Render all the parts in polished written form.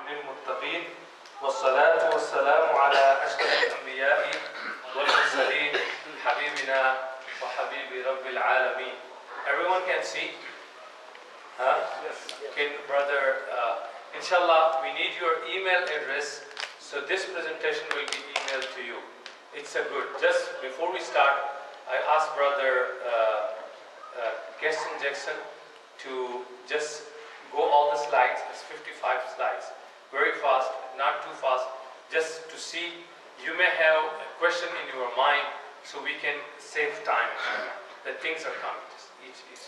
للمتقين والصلاة والسلام على أشرف الأنبياء والمرسلين حبيبنا وحبيب رب العالمين. Everyone can see? Huh? Can brother, inshallah, we need your email address, so this presentation will be emailed to you. It's a good. Just before we start, I asked brother Gaston Jackson to just go all the slides. It's 55 slides. Very fast, not too fast, just to see. You may have a question in your mind, so we can save time. The things are coming. Just each.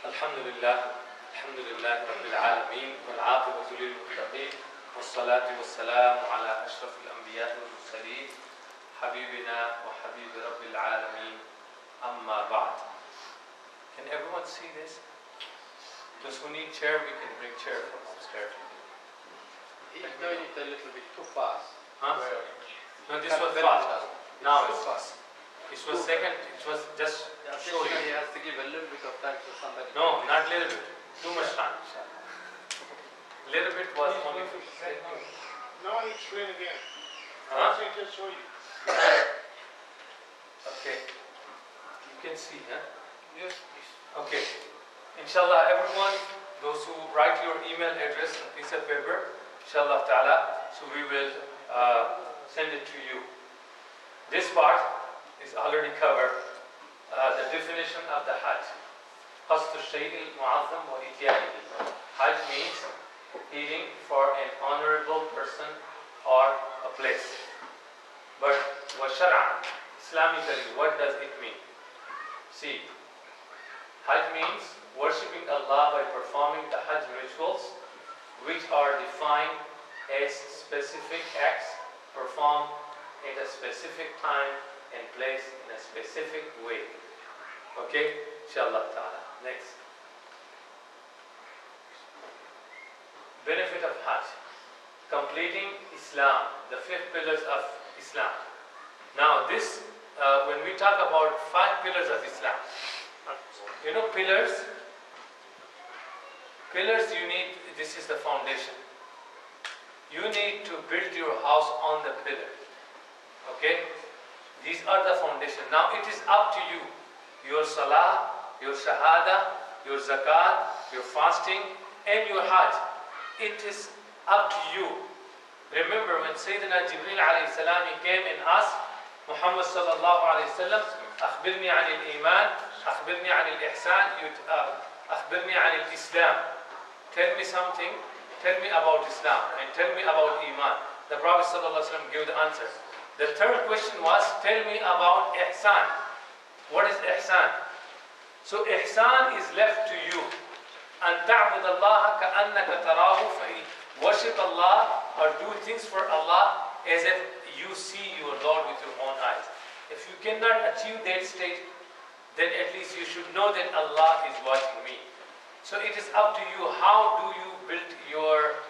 الحمد لله رب العالمين والعاقبة للمتقين والصلاة والسلام على أشرف الأنبياء والمرسلين حبيبنا وحبيب رب العالمين أما بعد. Can everyone see this? Those who need chair, we can bring chair from upstairs. He's doing it a little bit too fast. Huh? No, this was fast. Now it's fast. It was second, it was just show you. He has to give a little bit of time to somebody. No, not little bit. Too much time. Little bit was only. Now I explain again. Huh? I just show you. Okay. You can see, huh? Yes, please. Okay. Inshallah, everyone, those who write your email address on a piece of paper, inshallah ta'ala, so we will send it to you. This part is already covered. The definition of the Hajj. قصد الشيء المعظم وإتيانه. Hajj means healing for an honorable person or a place. But وشرعا, Islamically, what does it mean? See, Hajj means worshipping Allah by performing the Hajj rituals which are defined as specific acts performed at a specific time and place in a specific way. Okay? Inshallah ta'ala. Next. Benefit of Hajj. Completing Islam, the 5 pillars of Islam. Now this, when we talk about 5 pillars of Islam, you know pillars you need, this is the foundation. You need to build your house on the pillar. Okay? These are the foundation. Now it is up to you. Your salah, your shahada, your zakat, your fasting, and your hajj. It is up to you. Remember when Sayyidina Jibreel alayhi salam, he came and asked Muhammad sallallahu alayhi wasallam, أخبرني عن الإيمان, أخبرني عن الإحسان, أخبرني عن الإسلام. Tell me something, tell me about Islam, and tell me about Iman. The Prophet sallallahu alayhi wasallam gave the answer. The third question was, tell me about Ihsan. What is Ihsan? So Ihsan is left to you. أن تعبد الله كأنك تراه, worship Allah or do things for Allah as if you see your Lord with your own eyes. If you cannot achieve that state, then at least you should know that Allah is watching me. So it is up to you, how do you build your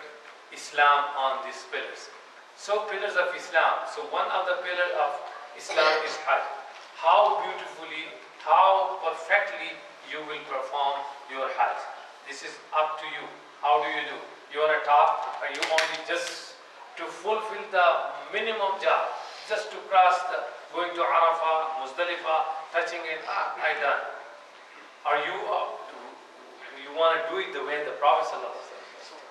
Islam on these pillars? So pillars of Islam. So one of the pillars of Islam is Hajj. How beautifully, how perfectly you will perform your Hajj. This is up to you. How do you do? You want to talk, or you only just to fulfill the minimum job, just to cross the, going to Arafah, Muzdalifah, touching it, I done. Are you you want to do it the way the Prophet sallallahu alaihi wasallam,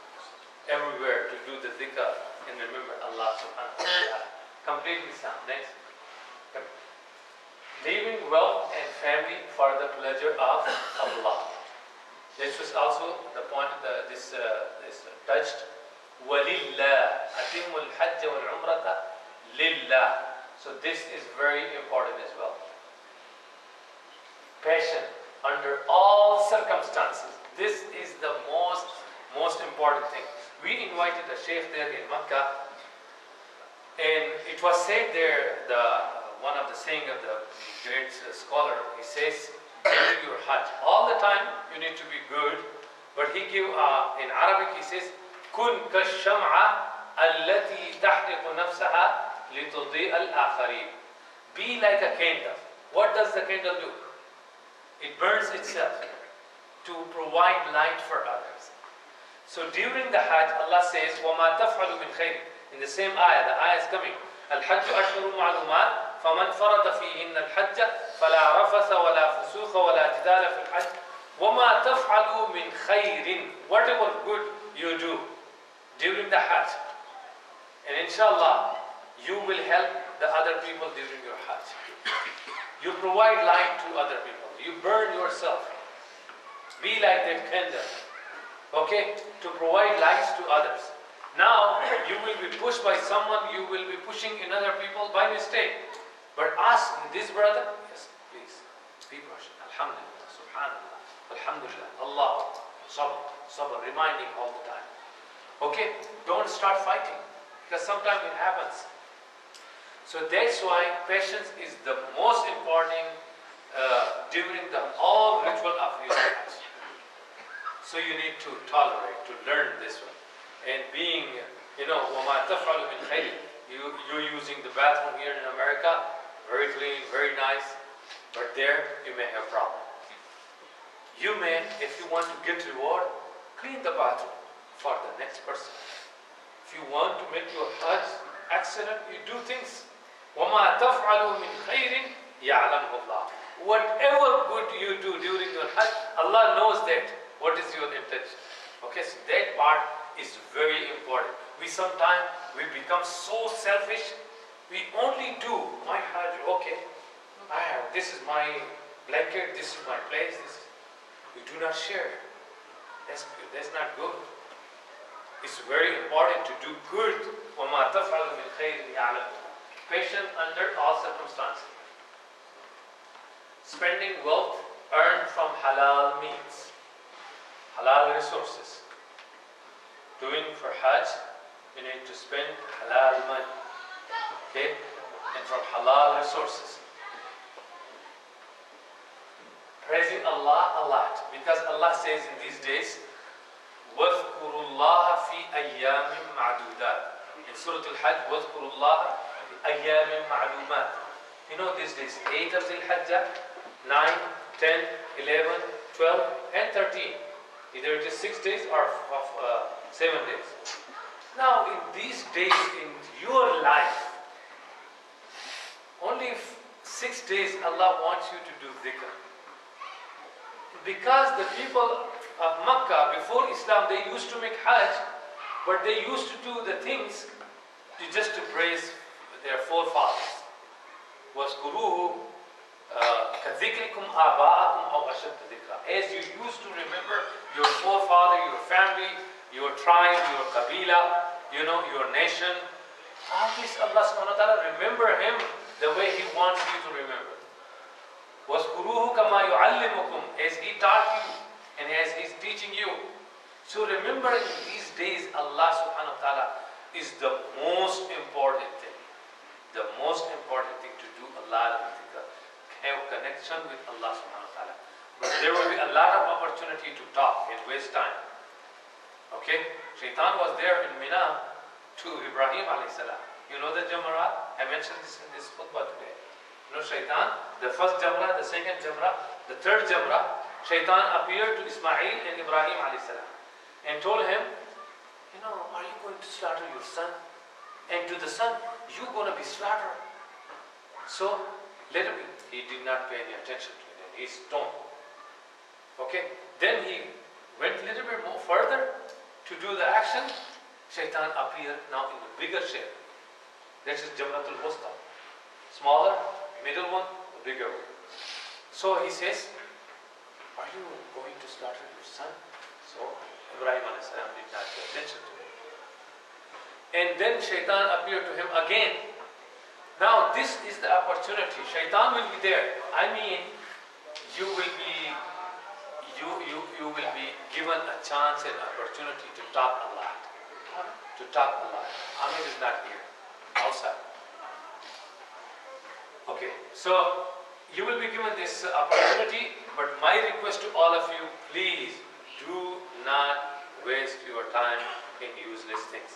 everywhere to do the dhikr and remember Allah subhanahu wa ta'ala. Complete Islam. Next. Leaving wealth and family for the pleasure of Allah. This was also the point that this touched. وَلِلَّهِ أَتِمُّ الْحَجَّ وَالْعُمْرَةَ لِلَّهِ. So this is very important as well. Passion under all circumstances. This is the most important thing. We invited a sheikh there in Makkah, and it was said there, one of the saying of the great scholar, he says, during your Hajj, all the time you need to be good, but he give in Arabic he says, كن كالشمعة التي تحرق نفسها لتضيء الآخرين. Be like a candle. What does the candle do? It burns itself to provide light for others. So during the Hajj, Allah says, وَمَا تَفْعَلُ مِنْ خَيْرٍ. In the same ayah, the ayah is coming. الحج أشهر معلومات فمن فرض فيهن الحج فلا رفث ولا فسوق ولا جدال في الحج وما تفعلوا من خير. Whatever good you do during the Hajj, and inshallah you will help the other people during your Hajj. You provide light to other people. You burn yourself. Be like that candle. Okay? To provide lights to others. Now, you will be pushed by someone, you will be pushing in other people by mistake. But ask this brother, yes, please, be patient. Alhamdulillah, subhanallah, alhamdulillah, Allah, sabr, sabr, reminding all the time. Okay? Don't start fighting, because sometimes it happens. So that's why patience is the most important during the all ritual of your life. So you need to tolerate, to learn this one. And being, وَمَا تَفْعَلُ مِنْ خَيْرٍ, you're using the bathroom here in America, very clean, very nice, but there you may have problem. You may, if you want to get reward, clean the bathroom for the next person. If you want to make your Hajj excellent, you do things. وَمَا تَفْعَلُ مِنْ خَيْرٍ يَعْلَمْهُ اللَّهُ. Whatever good you do during your Hajj, Allah knows that. What is your intention? Okay, so that part is very important. We sometimes become so selfish. We only do my Hajj. Okay, this is my blanket. This is my place. We do not share. That's not good. It's very important to do good. وَمَا تَفْعَلُ مِنْ خَيْرٍ يَعْلَمُهُ. Patient under all circumstances. Spending wealth earned from halal means, halal resources. doing for Hajj, you need to spend halal money, okay, and from halal resources. Praising Allah a lot, because Allah says in these days, وَاذْكُرُوا اللَّهَ فِي أَيَّامٍ مَعْدُودَاتٍ. In Surah Al-Hajj, وَاذْكُرُوا اللَّهَ فِي أَيَّامٍ مَعْلُومَاتٍ. You know these days, 8 of Zil-Hajjah, 9, 10, 11, 12, and 13. Either it is 6 days or 7 days. Now, in these days in your life, only 6 days Allah wants you to do dhikr. Because the people of Makkah before Islam, they used to make Hajj, but they used to do the things just to praise their forefathers. وَاذْكُرُوهُ كَذِكْرِكُمْ آبَاءَكُمْ أَوْ أَشَدَّ ذِكْرًا. As you used to remember your forefather, your family, your tribe, your qabila, your nation. All this Allah subhanahu wa ta'ala, remember him the way he wants you to remember. وَاذْكُرُوهُ كَمَا يُعَلِّمُكُمْ, as he taught you and as he's teaching you. So remember, in these days, Allah subhanahu wa ta'ala is the most important thing. The most important thing to do a lot of dhikr. Have connection with Allah subhanahu wa ta'ala. But there will be a lot of opportunity to talk and waste time. Okay? Shaitan was there in Mina to Ibrahim alayhi salam. You know the Jamarat? I mentioned this in this khutbah today. You know Shaitan, the first Jamra, the second Jamra, the third Jamra, Shaitan appeared to Ismail and Ibrahim alayhi salam and told him, are you going to slaughter your son? And to the son, you're going to be slaughtered. So, he did not pay any attention to it and he stoned. Okay? Then he went a little bit more further to do the action. Shaitan appeared now in a bigger shape. That is Jamratul Wusta. Smaller, middle one, bigger one. So he says, are you going to slaughter your son? So Ibrahim a.s. did not pay attention to him. And then Shaitan appeared to him again. Now this is the opportunity. Shaitan will be there. I mean, you will be given a chance and opportunity to talk a lot. To talk a lot. Amir is not here. Outside. Okay, so you will be given this opportunity, but my request to all of you, please do not waste your time in useless things.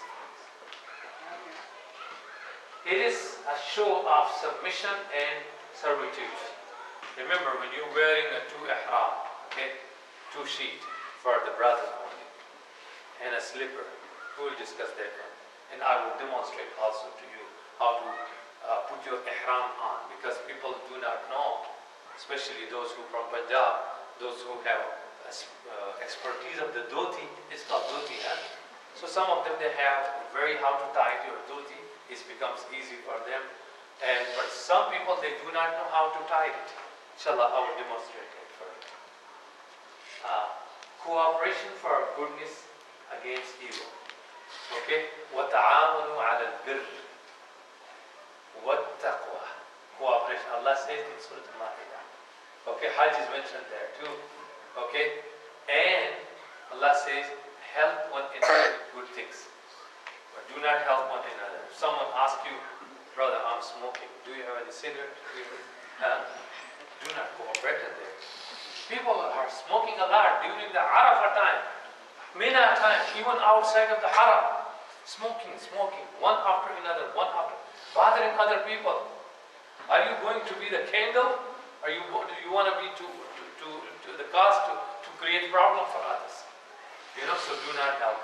It is a show of submission and servitude. Remember, when you're wearing a 2 ihram, okay, 2 sheet for the brothers only, and a slipper, we will discuss that one. And I will demonstrate also to you how to put your ihram on, because people do not know, especially those who from Punjab, those who have expertise of the dhoti. It's called dhoti, huh? So some of them, they have how to tie your dhoti. It becomes easy for them. But some people, they do not know how to tie it. Inshallah, I will demonstrate it for you. Cooperation for goodness against evil. Okay? وَتَعَاوَنُوا عَلَى الْبِرِّ وَالتَّقْوَى. Cooperation. Allah says in Surah Al-Ma'idah. Okay? Hajj is mentioned there too. Okay? And Allah says, help one another with good things. But do not help one another. If someone asks you, brother, I'm smoking. Do you have any cigarette? Do not cooperate with them. People are smoking a lot during the Arafah time, Mina time, even outside of the Haram. Smoking, one after another, bothering other people. Are you going to be the candle? Or do you want to be to the cause to create problem for others? So do not help.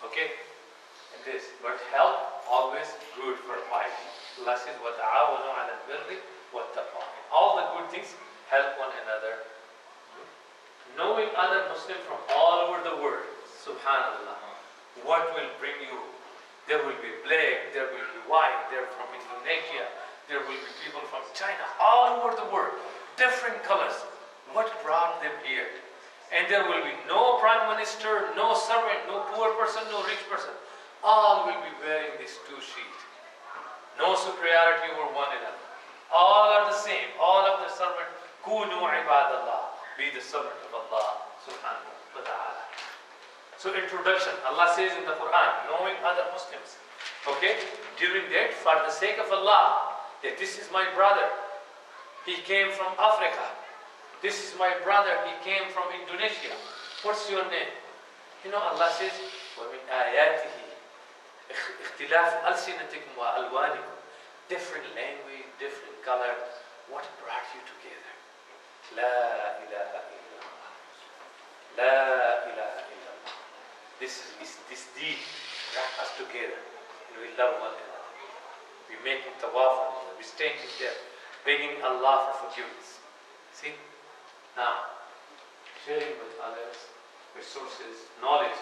Okay? And this, but help always good for piety. Allah says, وَتَعَاوَنُوا عَلَى الْبِرِّ وَالتَّقْوَى. All the good things, help one another. Knowing other Muslims from all over the world, subhanallah, what will bring you? There will be black, there will be white, they're from Indonesia, there will be people from China, all over the world, different colors. What brought them here? And there will be no prime minister, no servant, no poor person, no rich person. All will be wearing this 2 sheet. No superiority over one another. All are the same. All of the servant. Kunu ibadallah. Be the servant of Allah subhanahu wa ta'ala. So introduction, Allah says in the Quran, knowing other Muslims. Okay? During that, for the sake of Allah, that this is my brother. He came from Africa. This is my brother. He came from Indonesia. What's your name? You know, Allah says, وَمِنْ آيَاتِهِ اختلاف ألسنتكم وألوانكم. Different language, different color. What brought you together? La ilaha illallah. La ilaha illallah. This deed brought us together. And we love one another. We make tawaf on each other. We stay there, begging Allah for forgiveness. See? Now, sharing with others, resources, knowledge.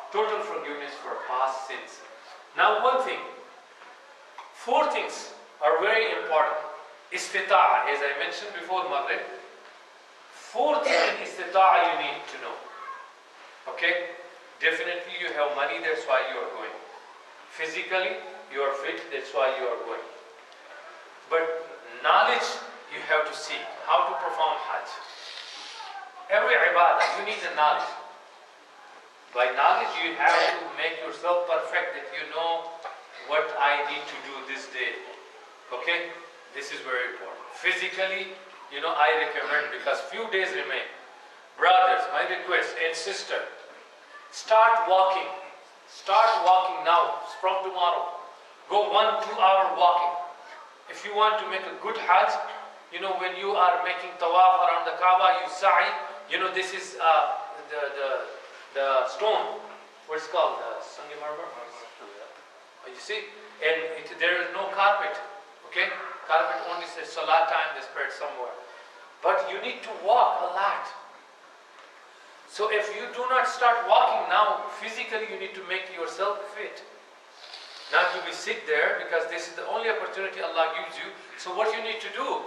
Total forgiveness for past sins. Now one thing. 4 things are very important. Istita'a, as I mentioned before Maghrib. 4 things in istita'a you need to know. Okay? Definitely you have money, that's why you are going. Physically, you are fit, that's why you are going. But knowledge, you have to seek. How to perform Hajj. Every ibadah, you need the knowledge. By knowledge, you have to make yourself perfect, that you know what I need to do this day. Okay? This is very important. Physically, you know, I recommend, because few days remain. Brothers, my request, and sister, start walking. Start walking now, from tomorrow. Go 1-2 hour walking. If you want to make a good Hajj, you know, when you are making tawaf around the Kaaba, you sa'i, you know, this is the stone, what's called? Sangemarmar? You see? And there is no carpet. Okay? Carpet only says salat time, they spread somewhere. But you need to walk a lot. So if you do not start walking now, physically you need to make yourself fit. Not to be sick there, because this is the only opportunity Allah gives you. So what you need to do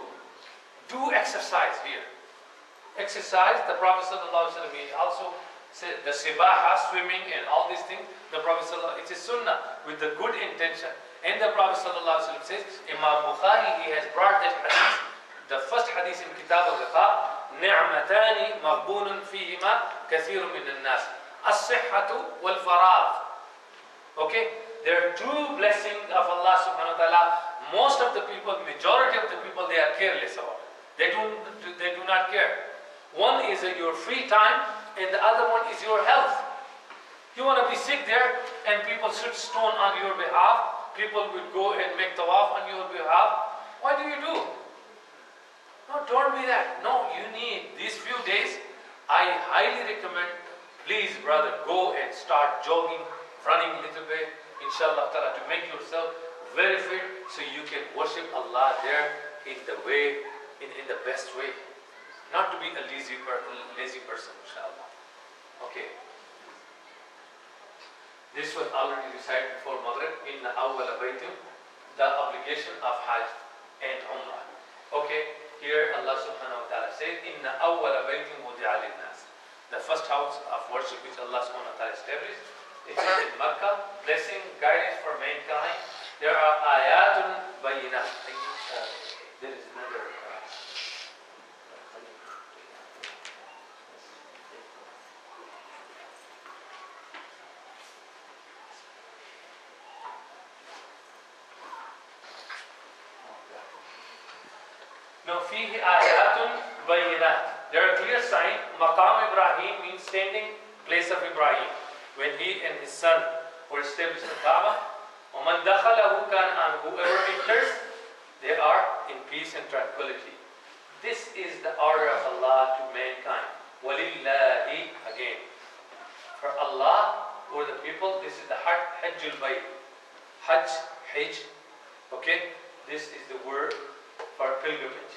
exercise here. Exercise, the Prophet ﷺ also said, the sibaha, swimming and all these things, the Prophet ﷺ, it is sunnah with the good intention. And the Prophet ﷺ says, Imam Bukhari, he has brought that hadith, the first hadith in Kitab al-Riqaq, نعمتان مغبون فيهما كثير من الناس الصحة والفراغ. Okay, there are 2 blessings of Allah subhanahu wa ta'ala. Most of the people, majority of the people, they are careless about it. They do not care. One is your free time, and the other one is your health. You want to be sick there, and people should stone on your behalf. People will go and make tawaf on your behalf. What do you do? No, don't be that. No, you need these few days. I highly recommend, please brother, go and start jogging, running a little bit, inshallah ta'ala, to make yourself very fit, so you can worship Allah there in the way, in the best way. Not to be a lazy person, inshallah. Okay. This was already recited before Maghrib, in awwala baytim, the obligation of Hajj and Umrah. Okay, here Allah subhanahu wa ta'ala says, inna awwala baytim wudi'a lin-nas. The first house of worship which Allah subhanahu wa ta'ala established, it is in Makkah, blessing, guidance for mankind. There are ayatun bayinat. There is another. No, fihi ayatun bayinat. There are clear signs. Maqam Ibrahim means standing place of Ibrahim. When he and his son were established in Kaaba, وَمَنْ دَخَلَهُ كَانَ آمِنًا. Whoever enters, they are in peace and tranquility. This is the order of Allah to mankind. وَلِلَّهِ, again. For Allah or the people, this is the Hajjul Bayt. Hajj. Okay? This is the word for pilgrimage.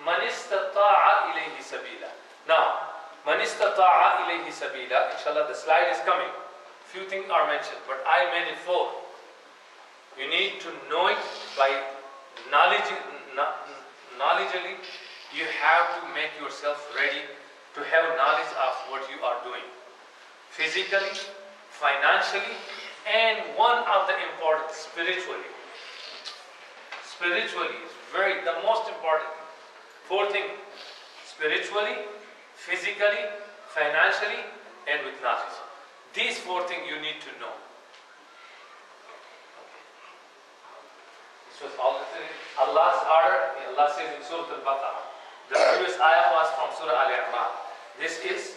مَنِ اسْتَطَاعَ إِلَيْهِ سَبِيلًا. Now, مَنِ اسْتَطَاعَ إِلَيْهِ سَبِيلًا. Inshallah, the slide is coming. Few things are mentioned, but I made it 4. You need to know it by knowledgeably. You have to make yourself ready to have knowledge of what you are doing. Physically, financially, and one of the important, spiritually. Spiritually is the most important. 4 things: spiritually, physically, financially, and with knowledge. These 4 things you need to know. This was all Allah's order. Allah says in Surah Al-Baqarah. The previous ayah was from Surah Al-Imran. This is,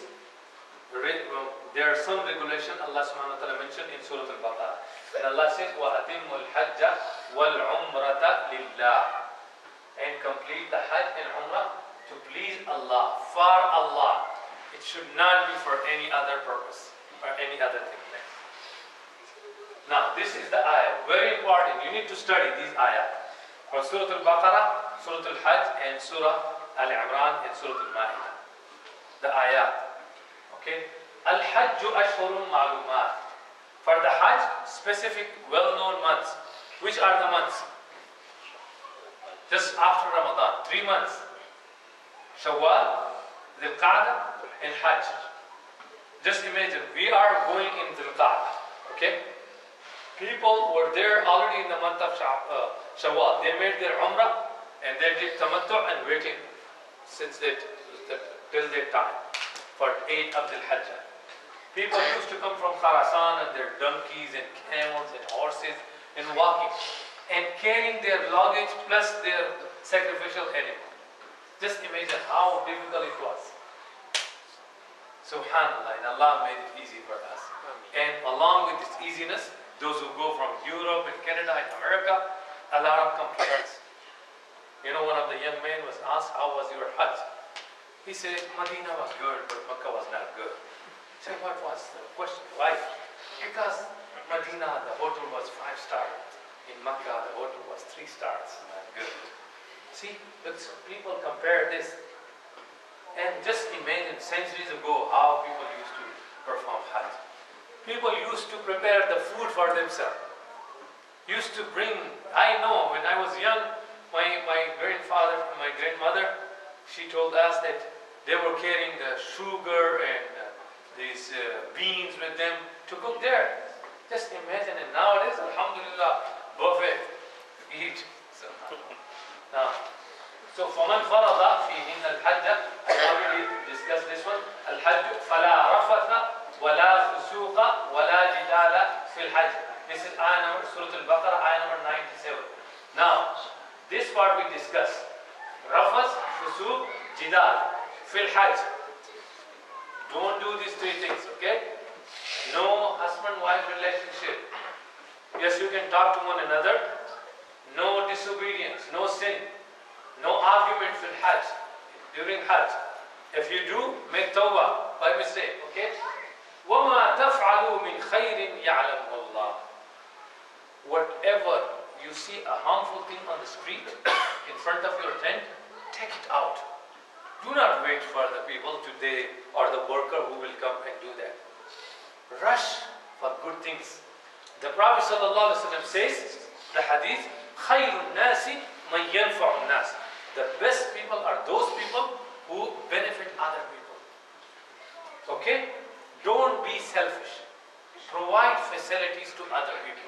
there are some regulation Allah subhanahu wa ta'ala mentioned in Surah Al-Baqarah. And Allah says, وَأَتِمُّ الْحَجَّ وَالْعُمْرَةَ لِلَّهِ. And complete the Hajj and Umrah to please Allah, for Allah. It should not be for any other purpose or any other thing. Now, this is the ayah. Very important. You need to study these ayah. From Surah Al-Baqarah, Surah Al-Hajj, and Surah Al-Imran, and Surah Al-Ma'idah. The ayah. Okay? Al-Hajju ashhurun ma'lumat. For the Hajj, specific, well-known months. Which are the months? Just after Ramadan. 3 months. Shawwal, Dhul Qa'dah, and Hajj. Just imagine, we are going in Dhul Qa'dah. Okay? People were there already in the month of Shawwal. They made their Umrah and they did Tamattu and waiting since till that time for Eid of Dhul Hajj. People used to come from Khurasan and their donkeys and camels and horses and walking and carrying their luggage plus their sacrificial animal. Just imagine how difficult it was. Subhanallah, and Allah made it easy for us. And along with this easiness, those who go from Europe and Canada and America, a lot of complaints. You know, one of the young men was asked, how was your Hajj? He said, Medina was good, but Mecca was not good. I said, what was the question? Why? Because Medina, the hotel was 5-star. In Mecca, the hotel was 3 stars. Not good. See, but people compare this. And just imagine centuries ago how people used to perform Hajj. People used to prepare the food for themselves. Used to bring, I know when I was young, my grandfather and my grandmother, she told us that they were carrying the sugar and these beans with them to cook there. Just imagine, and nowadays, alhamdulillah, buffet, eat. Now, so فَمَنْ فَرَضَ فِيهِنَّ الْحَجَّ, I already discussed this one. الْحَجُّ فَلَا رَفَثَ وَلَا فُسُوقَ وَلَا جِدَالَ فِي الْحَجِّ. This is ayah number, Surah Al-Baqarah, ayah number 97. Now, this part we discussed. Rafas, Fusuq, Jidal, Fil Hajj. Don't do these 3 things, okay? No husband-wife relationship. Yes, you can talk to one another. No disobedience, no sin. No argument fil Hajj, during Hajj. If you do, make tawbah by mistake, okay? وَمَا تَفْعَلُوا مِنْ خَيْرٍ يَعْلَمُهُ اللَّهُ. Whatever you see a harmful thing on the street, in front of your tent, take it out. Do not wait for the people today or the worker who will come and do that. Rush for good things. The Prophet ﷺ says, the hadith, خَيْرُ النَّاسِ مَنْ يَنْفَعُ النَّاسِ. The best people are those people who benefit other people. Okay? Don't be selfish. Provide facilities to other people.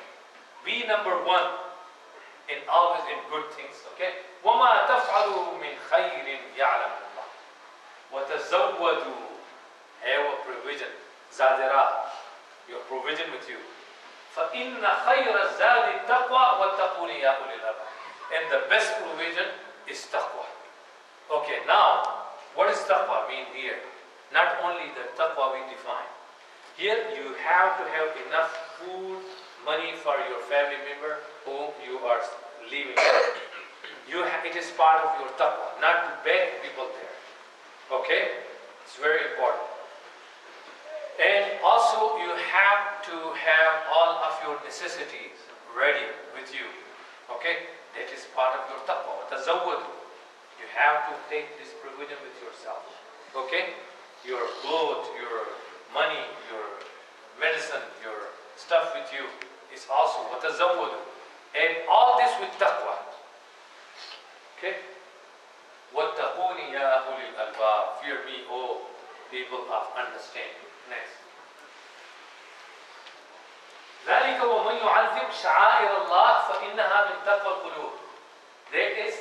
Be number 1 in always in good things. Okay? وَمَا تَفْعَلُوا مِنْ خَيْرٍ يَعْلَمُ اللَّهُ. وَتَزَوَّدُوا. Have a provision. Zadira. Your provision with you. فَإِنَّ خَيْرَ الزَّادِ التَّقْوَى وَاتَّقُونِ يَا أُولِي الْأَلْبَابِ. And the best provision is taqwa. Okay, now, what does taqwa mean here? Not only the taqwa we define. Here you have to have enough food, money for your family member whom you are leaving. It is part of your taqwa, not to beg people there. Okay? It's very important. And also you have to have all of your necessities ready with you. Okay? That is part of your taqwa. Tazawwadu. You have to take this provision with yourself. Okay? Your clothes, your money, your medicine, your stuff with you is also tazawwadu. And all this with taqwa. Okay? وَاتَّقُونِ يَا أُولِي الْأَلْبَابِ. Fear me, O people of understanding. Next. ذلك ومن يعظم شعائر الله فإنها من تقوى القلوب. There is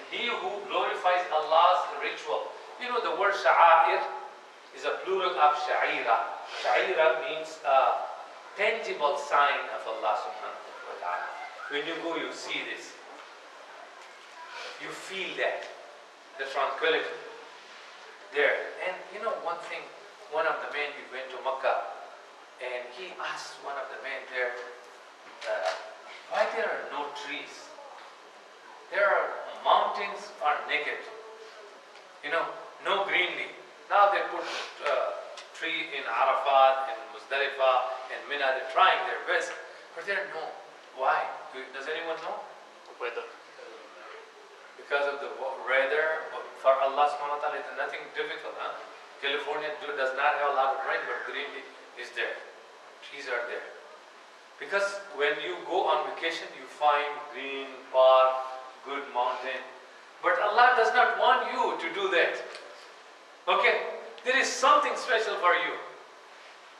he who glorifies Allah's ritual. You know the word sha'air is a plural of sha'ira. Sha'ira means a tangible sign of Allah subhanahu wa ta'ala. When you go, you see this. You feel that, the tranquility there. And you know one thing, one of the men, he went to Makkah and he asked one of the men there, why there are no trees? There are mountains are naked, you know, no greenery. Now they put tree in Arafat and Muzdalifah and Mina, they're trying their best, but there are no. Why? Does anyone know? Weather. Because of the weather. For Allah subhanahu wa ta'ala, it's nothing difficult. Huh? California does not have a lot of rain, but greenery is there. Trees are there. Because when you go on vacation, you find green park, good mountain. But Allah does not want you to do that. Okay? There is something special for you.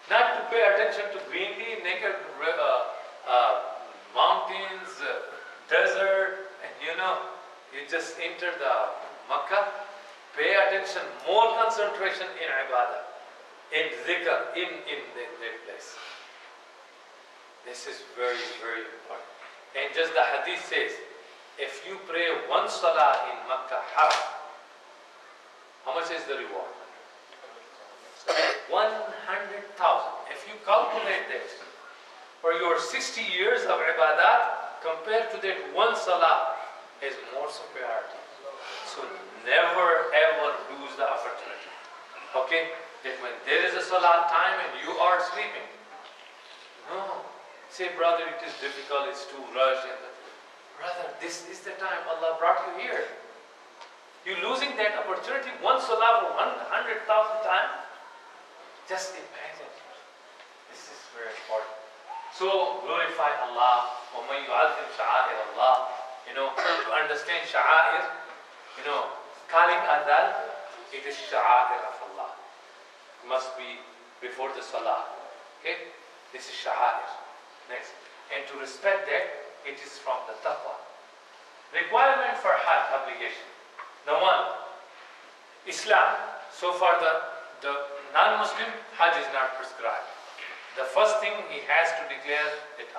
Not to pay attention to greenery, naked mountains, desert, and you know, you just enter the Makkah, pay attention, more concentration in ibadah, in dhikr, in that place. This is very, very important. And just the hadith says, if you pray one salah in Makkah Haram, how much is the reward? 100,000. If you calculate that for your 60 years of ibadat, compared to that one salah, is more superiority. So never ever lose the opportunity. Okay? That when there is a salah time and you are sleeping, no. Say, brother, it is difficult, it's too rushed. Brother, this is the time Allah brought you here. You're losing that opportunity, one salah for 100,000 times. Just imagine. This is very important. So glorify Allah. وَمَنْ يُعَظِّمْ شَعَائِرَ اللَّهِ. You know, to understand sha'air, you know, calling adhan, it is sha'air of Allah. It must be before the salah. Okay? This is sha'air. Next. And to respect that, it is from the taqwa. Requirement for Hajj obligation. Number one, Islam. So far the non-Muslim, Hajj is not prescribed. The first thing he has to declare that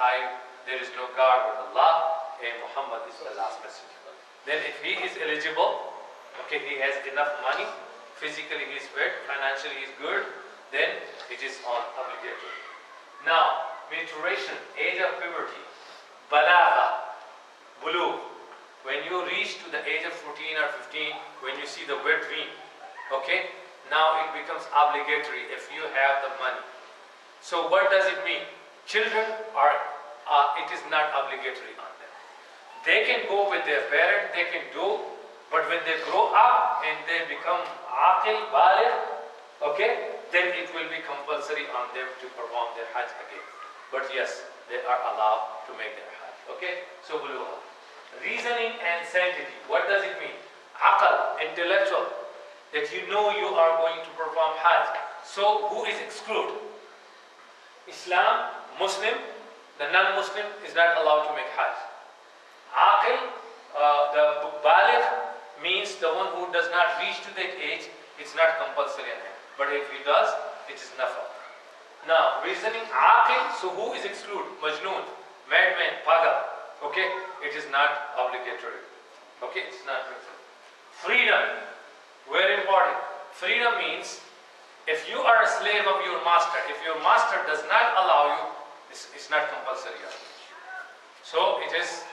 there is no God but Allah, and Muhammad is the last messenger. Then if he is eligible, okay, he has enough money, physically he is fit, financially he is good, then it is all obligatory. Now, maturation, age of puberty, balagha, bulugh. When you reach to the age of 14 or 15, when you see the wet dream, okay, now it becomes obligatory if you have the money. So what does it mean? Children it is not obligatory on them. They can go with their parents, they can do, but when they grow up and they become aqil, baligh, okay, then it will be compulsory on them to perform their Hajj again. But yes, they are allowed to make their Hajj. Okay, so bulugh. Reasoning and sanctity. What does it mean? Aqal, intellectual, that you know you are going to perform Hajj. So who is excluded? Islam, Muslim, the non-Muslim is not allowed to make Hajj. Aqil, the baligh means the one who does not reach to that age, it's not compulsory on him. But if he does, it is nafal. Now, reasoning, aqil, so who is excluded? Majnoon, madman, pagal. Okay, it is not obligatory. Okay, it's not reason. Freedom, very important. Freedom means if you are a slave of your master, if your master does not allow you, it's not compulsory. So it is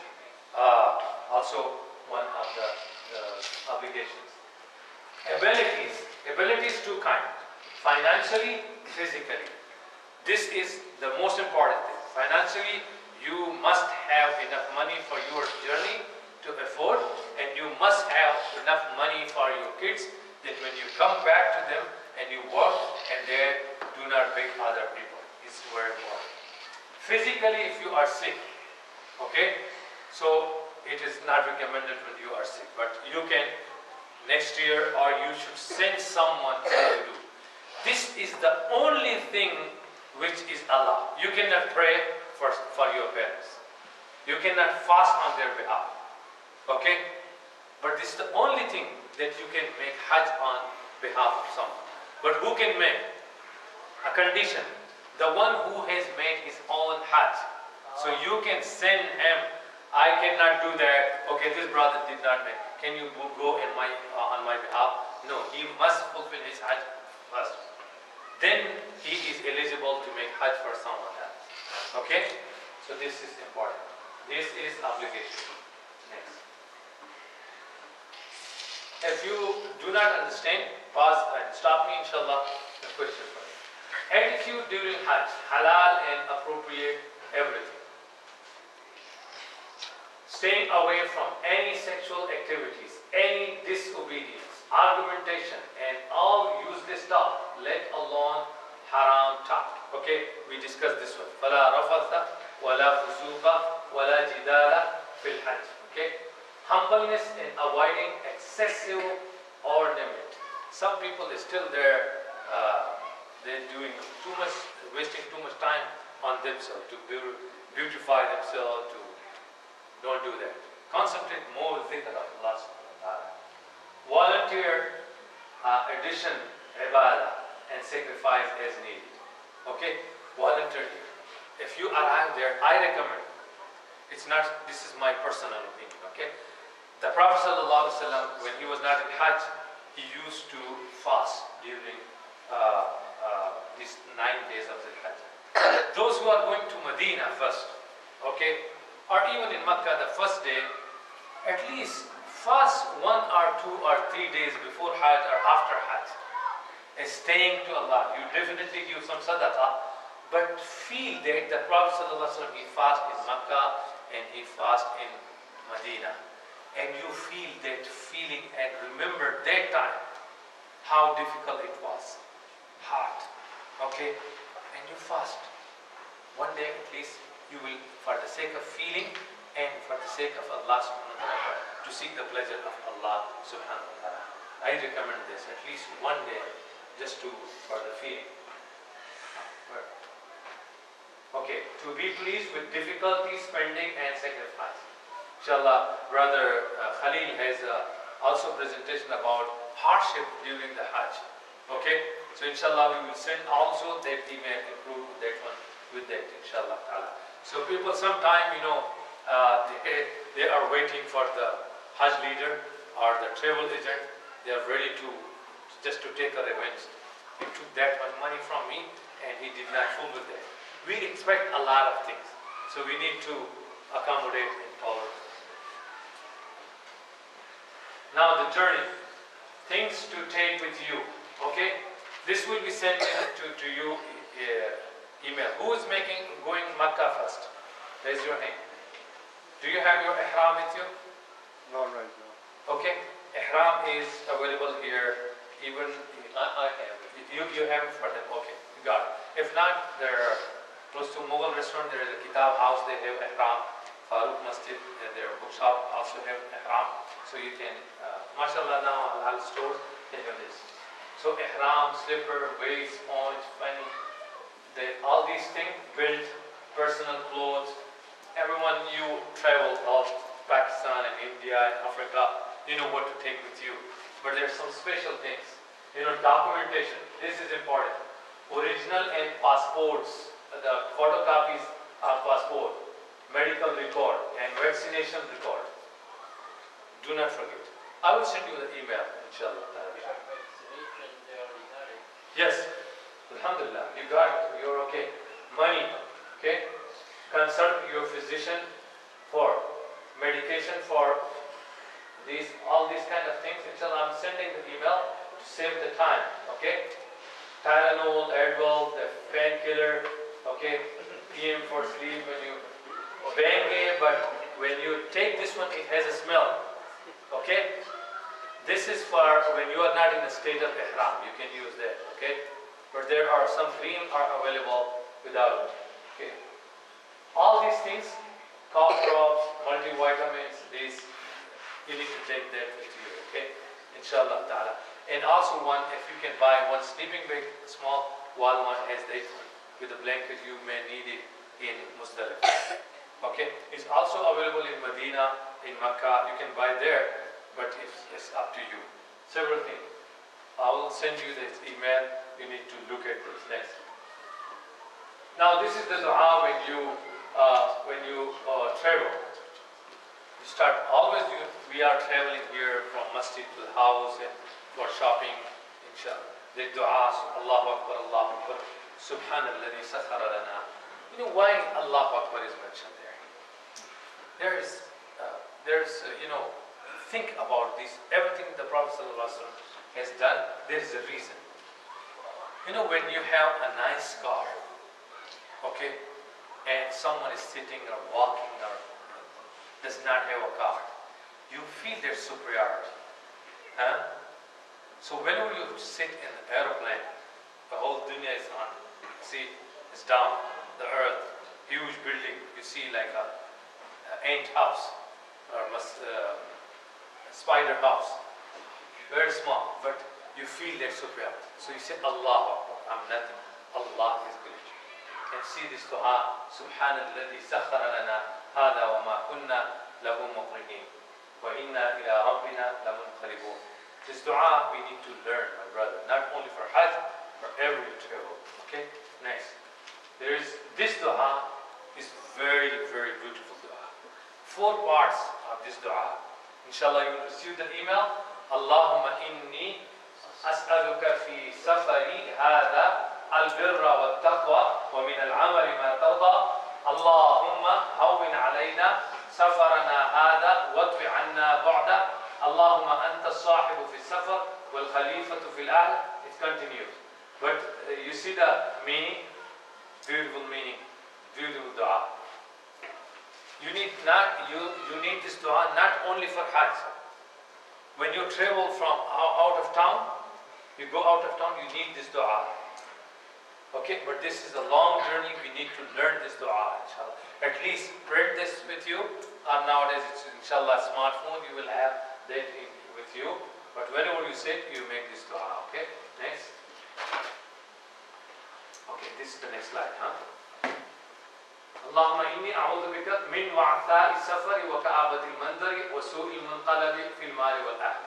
also one of the obligations. Abilities two kinds. Financially, physically. This is the most important thing. Financially, you must have enough money for your journey to afford, and you must have enough money for your kids that when you come back to them and you work and they do not beg other people. It's very important. Physically, if you are sick, okay, so it is not recommended when you are sick, but you can next year, or you should send someone to do. This is the only thing which is allowed. You cannot pray for your parents. You cannot fast on their behalf. Okay? But this is the only thing that you can make Hajj on behalf of someone. But who can make? A condition. The one who has made his own Hajj. So you can send him, I cannot do that. Okay, this brother did not make. Can you go on my behalf? No, he must fulfill his Hajj first. Then he is eligible to make Hajj for someone else. Okay? So this is important. This is obligation. Next. If you do not understand, pause and stop me, inshallah, the question for you. Attitude during Hajj, halal and appropriate everything. Staying away from any sexual activities, any disobedience, argumentation, and all useless talk, let alone haram talk. Okay, we discussed this one. فَلَا رَفَثَ وَلَا فُسُوقَ وَلَا جِدَالَ فِي الْحَجِّ. Okay, humbleness and avoiding excessive ornament. Some people are still there, they're doing too much, wasting too much time on themselves to beautify themselves, to don't do that. Concentrate more on dhikr of Allah subhanahu wa ta'ala. Volunteer addition, ibadah, and sacrifice as needed. Okay? Volunteer. If you arrive there, I recommend, it's not, this is my personal opinion, okay? The Prophet sallallahu alaihi wasallam, when he was not in Hajj, he used to fast during these 9 days of the Hajj. Those who are going to Medina first, okay, or even in Makkah the first day, at least fast 1 or 2 or 3 days before Hajj or after Hajj. Is staying to Allah. You definitely give some sadaqah, but feel that the Prophet ﷺ, he fast in Makkah and he fast in Medina. And you feel that feeling and remember that time, how difficult it was. Hard. Okay? And you fast. One day at least, you will, for the sake of feeling and for the sake of Allah subhanahu wa ta'ala, to seek the pleasure of Allah subhanahu wa ta'ala. I recommend this at least one day, just for the feeling. Okay, to be pleased with difficulty, spending and sacrifice. Inshallah, Brother Khalil has also presentation about hardship during the Hajj. Okay, so inshallah we will send also that email, include that one with that, inshallah ta'ala. So people sometime, they are waiting for the Hajj leader or the travel agent. They are ready to just to take a revenge. He took that much money from me and he did not fulfill that. We expect a lot of things. So we need to accommodate and tolerate. Now the journey. Things to take with you. Okay? This will be sent to you email. Who is going Makkah first? Raise your hand. Do you have your ihram with you? Not right now. Okay. Ihram is available here. Even I have it. you have it for them. Okay. You got it. If not, there are close to Mughal restaurant. There is a Kitab house. They have ihram. Farooq Masjid and their bookshop also have ihram. So you can, mashallah now, halal stores, they have this. So ihram, slipper, waist, sponge, fanny, all these things, belt, personal clothes. Everyone, you travel all Pakistan and India and Africa, you know what to take with you. But there's some special things. Documentation, this is important. Original and passports, the photocopies of passport, medical record and vaccination record. Do not forget. I will send you the email, inshallah. Yes. Alhamdulillah. You got it. You're okay. Money. Okay. Consult your physician for medication for all these kind of things. Inshallah, I'm sending the email to save the time. Okay. Tylenol, Advil, the painkiller. Okay. PM for sleep when you bang it, but when you take this one, it has a smell. Okay? This is for when you are not in a state of ihram. You can use that. Okay? But there are some cream are available without it. Okay? All these things, cough drops, multivitamins, these, you need to take that with you. Okay? Inshallah ta'ala. And also one, if you can buy one sleeping bag, small wall one has that with a blanket, you may need it in Muzdalifah. Okay, it's also available in Medina, in Makkah. You can buy there, but it's up to you. Several things. I will send you this email. You need to look at this next. Now this is the dua when you travel. You start always. We are traveling here from masjid to the house and for shopping. Inshallah, the du'as, Allahu Akbar, Allahu Akbar, Subhanalladhi sakhara lana. You know why Allahu Akbar is mentioned there? There's think about this. Everything the Prophet ﷺ has done, there is a reason. You know, when you have a nice car, okay, and someone is sitting or walking or does not have a car, you feel their superiority. Huh? So whenever you sit in the aeroplane, the whole dunya is on. See, it's down, the earth, huge building. You see like a ant house or spider house, very small, but you feel their superiority. So you say, Allah Akbar, I'm nothing. Allah is great. And see this dua, Subhanalladhi sakhara lana hada wa ma kunna lahu muqrinin wa inna ila rabbina lamunqalibun. This dua we need to learn, my brother, not only for Hajj, for every travel. Okay? Next. There is this dua is very, very beautiful dua. 4 parts of this dua. Inshallah, you will receive the email. Allahumma inni as'aluka fi safari hada al-birra wa taqwa wa min al-amali ma tarda. Allahumma hawwin alayna safarana hada wa atwi anna bu'da. Allahumma anta as-sahibu fi safar wal khalifatu fil ahl. It continues. But you see the meaning? Beautiful meaning. Beautiful dua. You need this dua not only for Hajj. When you travel from out of town, you go out of town, you need this dua. Okay, but this is a long journey. We need to learn this dua, inshallah. At least print this with you. Nowadays, it's inshallah smartphone. You will have that with you. But whenever you sit, you make this dua. Okay, next. Okay, this is the next slide, huh? اللهم إني أعوذ بك من وعثاء السفر وكآبة المنظر وسوء المنقلب في المال والأهل.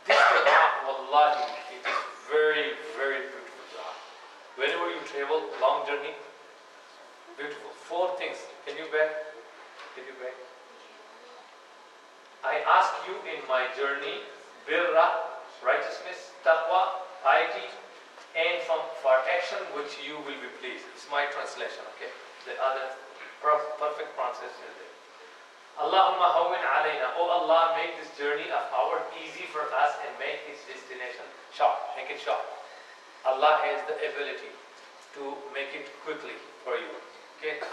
This dua, wallahi, it is very, very beautiful dua. Whenever you travel, long journey, beautiful. 4 things. Can you back? I ask you in my journey, birra, righteousness, taqwa, piety, and for action which you will be pleased. It's my translation, okay? The other perfect translation is there. Allahumma hawwin alayna. Oh Allah, make this journey of ours easy for us and make its destination short. Make it short. Allah has the ability to make it quickly for you. Okay?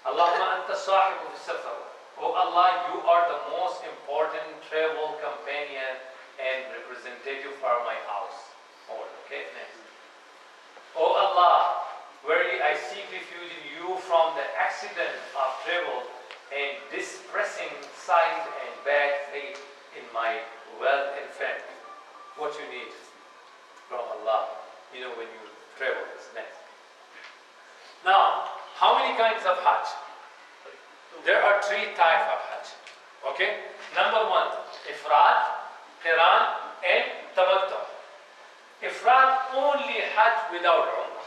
Allahumma anta sahibu fi safar. Oh Allah, you are the most important travel companion and representative for my house. Okay, next. Oh Allah, verily I seek refuge in you from the accident of travel and distressing side and bad fate in my wealth and family. What you need from Allah, you know, when you travel is next. Now, how many kinds of Hajj? There are 3 types of Hajj. Okay? Number 1, Ifrad, Qiran, and Tamattu. Ifrad, only Hajj without Umrah.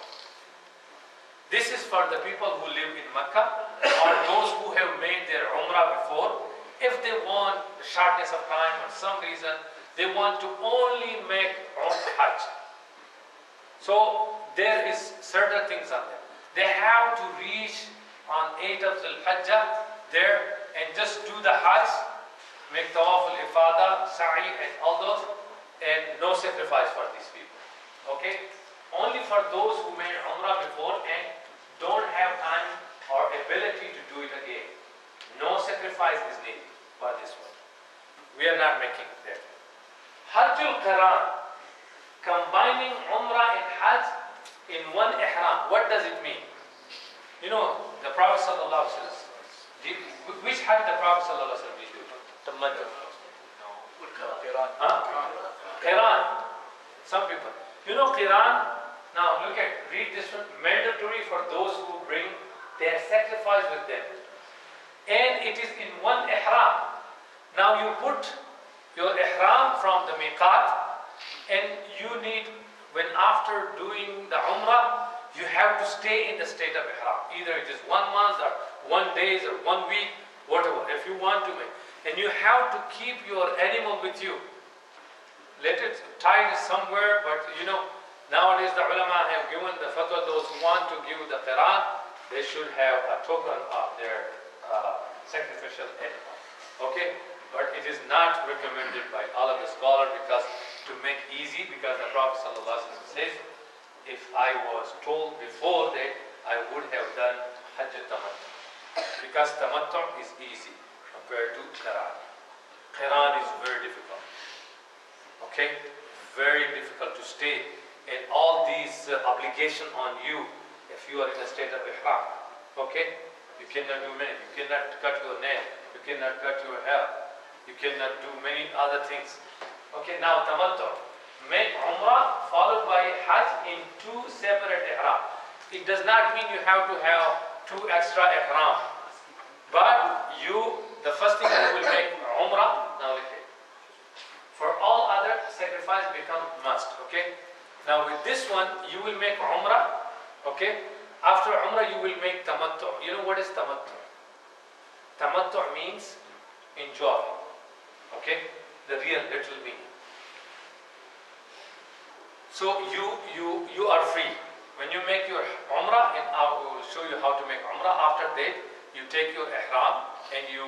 This is for the people who live in Mecca or those who have made their Umrah before. If they want the shortness of time or some reason, they want to only make Hajj. So there is certain things on them. They have to reach on 8th of Dhul-Hijjah there and just do the Hajj, make Tawaf al-Ifada, Sa'i and all those, and no sacrifice for these people. Okay? Only for those who made Umrah before and don't have time or ability to do it again. No sacrifice is needed for this one. We are not making that. Hajjul Qiran, combining Umrah and Hajj in one ihram. What does it mean? You know, the Prophet sallallahu alaihi wasallam, which Hajj the Prophet sallallahu alaihi wasallam did do? Tamattu. Qiran. Some people. You know Qiran? Now look at, read this one. Mandatory for those who bring their sacrifice with them. And it is in one ihram. Now you put your ihram from the miqat and you need, when after doing the umrah, you have to stay in the state of ihram. Either it is 1 month or 1 day or 1 week, whatever, if you want to make. And you have to keep your animal with you. Let it tied somewhere, but nowadays the ulama have given the fatwa, those who want to give the Quran, they should have a token of their sacrificial animal. Okay? But it is not recommended by all of the scholars because to make easy, because the Prophet ﷺ says, if I was told before that, I would have done Hajj Tamattu. Because Tamattu is easy compared to Qiran. Qiran is very difficult. Okay? Very difficult to stay. And all these obligation on you if you are in a state of ihram. Okay? You cannot do many. You cannot cut your nail. You cannot cut your hair. You cannot do many other things. Okay, now Tamattu. Make Umrah followed by Hajj in 2 separate ihram. It does not mean you have to have 2 extra ihram. But the first thing you will make Umrah. Now look here. For all other sacrifice become must. Okay. Now with this one you will make Umrah. Okay. After Umrah you will make Tamattu. You know what is Tamattu? Tamattu means enjoy. Okay. The real little meaning. So you are free. When you make your Umrah, and I will show you how to make Umrah. After that, you take your ihram and you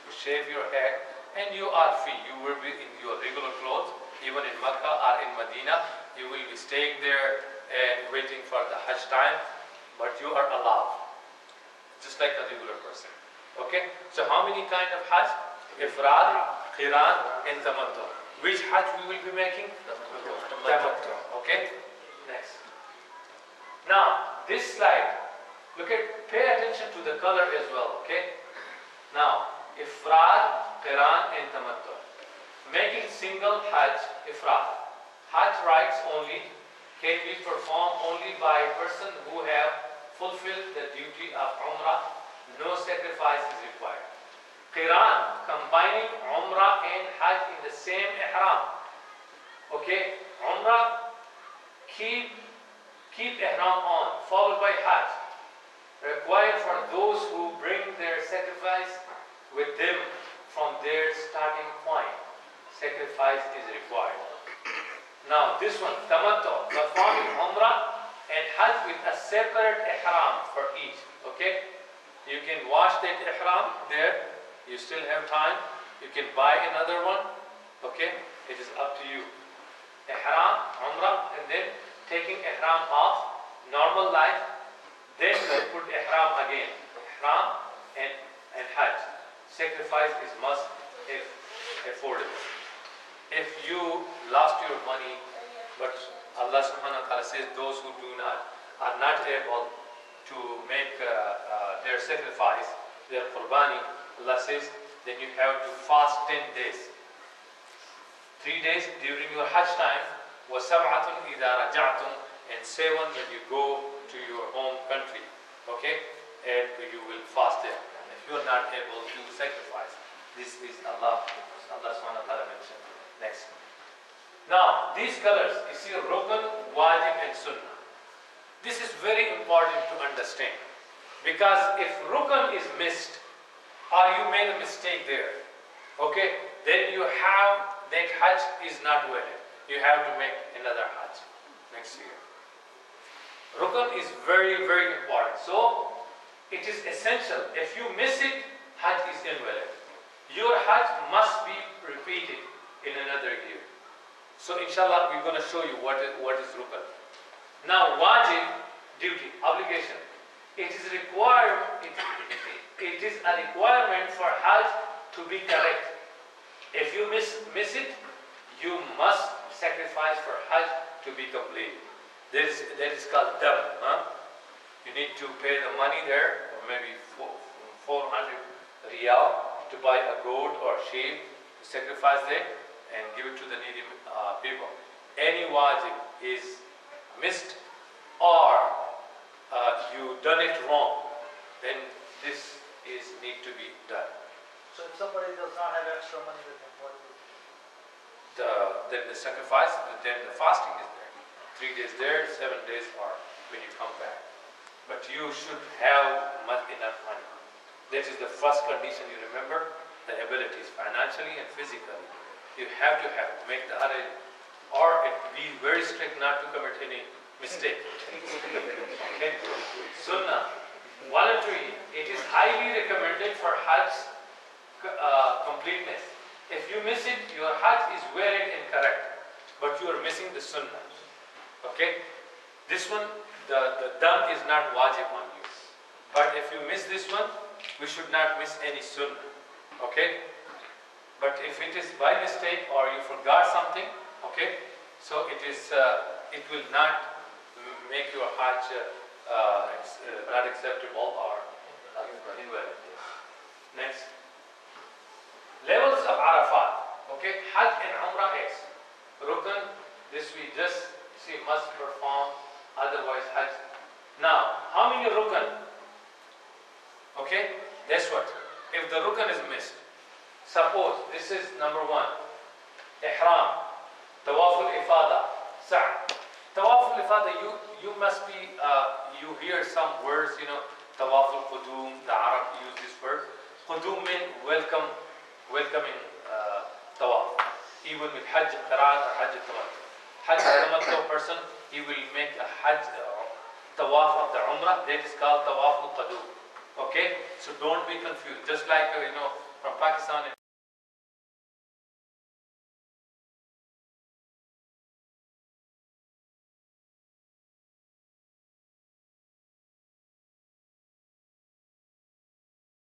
shave your head and you are free. You will be in your regular clothes. Even in Makkah or in Medina, you will be staying there and waiting for the Hajj time. But you are allowed, just like a regular person. Okay? So how many kind of Hajj? Ifrad, Qiran and Tamattu. Which Hajj we will be making? Tamattu. Okay? Next. Now, this slide, pay attention to the color as well, okay? Now, Ifrad, Qiran and Tamattu. Making single Hajj, Ifrad. Hajj rites only can be performed only by a person who have fulfilled the duty of Umrah. No sacrifice is required. Qiran, combining Umrah and Hajj in the same ihram. Okay, Umrah, keep ihram on, followed by Hajj. Required for those who bring their sacrifice with them from their starting point. Sacrifice is required. Now this one, Tamattu, performing Umrah and Hajj with a separate ihram for each. Okay, you can wash that ihram there. You still have time. You can buy another one. Okay, it is up to you. Ihram, Umrah, and then taking ihram off, normal life. Then you put ihram again. Ihram and Hajj. Sacrifice is must if affordable. If you lost your money, but Allah subhanahu wa ta'ala says those who are not able to make their sacrifice, their qurbani, Allah says, then you have to fast 10 days. 3 days during your Hajj time, وَسَبْعَةٌ إِذَا رَجَعْتُمْ, and 7 when you go to your home country. Okay? And you will fast there. And if you are not able to sacrifice, this is Allah subhanahu wa ta'ala mentioned. Next. Now, these colors, you see Rukn, Wajib and Sunnah. This is very important to understand. Because if Rukn is missed, or you made a mistake there, okay, then you have, that Hajj is not valid. You have to make another Hajj next year. Rukn is very, very important. So, it is essential. If you miss it, Hajj is invalid. Your Hajj must be repeated in another year. So, inshallah, we're going to show you what is Rukn. Now, Wajib, duty, obligation. It is required. It is a requirement for Hajj to be correct. If you miss it, you must sacrifice for Hajj to be complete. That is called dam. You need to pay the money there, or maybe 400 riyal to buy a goat or sheep, to sacrifice it and give it to the needy people. Any wajib is missed or you done it wrong, then this need to be done. So if somebody does not have extra money with them, what do Then the sacrifice, then the fasting is there. 3 days there, 7 days or when you come back. But you should have enough money. That is the first condition you remember, the abilities financially and physically. You have to make the other, or it be very strict not to commit any mistake. Okay? Sunnah, voluntary, it is highly recommended for Hajj completeness. If you miss it, your Hajj is valid and correct, but you are missing the Sunnah. Okay? This one, the dam is not wajib on you. But if you miss this one, we should not miss any Sunnah. Okay? But if it is by mistake or you forgot something, okay, so it will not make your Hajj not acceptable or invalid. Next. Levels of Arafat. Okay, Hajj and Umrah is Rukn, this we just see must perform, otherwise Hajj. Now, how many Rukn? Okay, guess what? If the Rukn is missed, suppose this is number 1, Ihram, Tawaf al-Ifada, Sa'. Tawaf al-Ifada, you must be, you hear some words, Tawaf al-Qudum, the Arab use this word. Qudum means welcoming Tawaf. Even with Hajj Qiran or Hajj Tamattu. Hajj Tamattu person, he will make a Hajj Tawaf of the Umrah, that is called Tawaf al-Qudum. Okay? So don't be confused. Just like, from Pakistan